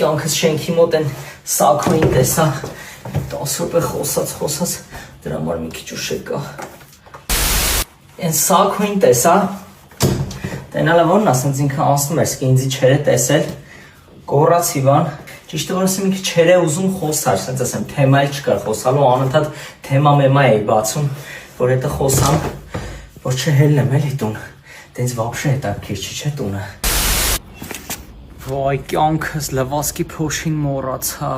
կյանքս շենքի մոտ են սակոին տեսա 10 րոպե խոսած դրա համար մի քիչ ուշ եկա Են սակոին տեսա տենալը որն ասենց ինքը անցնում էր ինձի չեր է տեսել գոռացի բան ճիշտը որ ասեմ ինքը չեր է ուզում խոսալ ասենց ասեմ թեմա էլ չկար խոսալու անընդհատ թեմա մեմա էի բացում որ հետը խոսամ որ չհելնեմ էլի տուն տենց вообще հետաքրքիր չի չէ տունը Վայ կյանքս լվասկի փոշին մոռացա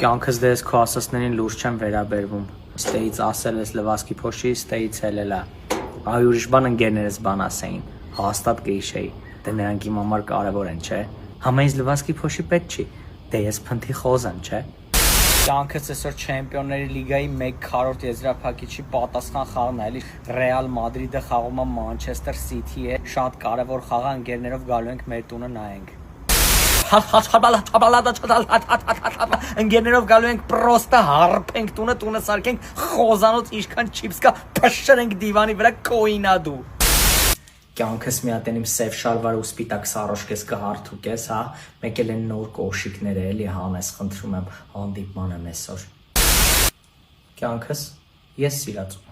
Կյանքս դες քո ասածներին լուրջ չեմ վերաբերվում Ստեից ասել ես լվասկի փոշի ստեից ելելա Այ ուրիշ բան ընկերներս բան ասեին հաստատ կհիշեի դե նրանք իմ համար կարևոր են չէ Համա ինձ լվասկի փոշի պետք չի դե ես փնթի խոզ եմ չէ Կյանքս այսօր չեմպիոնների լիգայի 1/4 եզրափակիչի պատասխան խաղն է, էլի Ռեալ Մադրիդը խաղում է Մանչեսթեր Սիթի է, շատ կարևոր խաղ է, ընկերներով գալու ենք մեր տունը նայենք։ Ընկերներով գալու ենք պրոստը հարփենք տունը սարքենք, խոզանոց ինչքան չիպս կա, փշրենք դիվանի վրա կոինադու։ Կյանքս մի հատ իմ սև շալվարը ու սպիտակ սարոշկես կհարթուկես, հա, մեկ էլ են նոր կոշիկները էլի հանես, խնդրում եմ, հանդիպման եմ այսօր։ Կյանքս ես սիրածում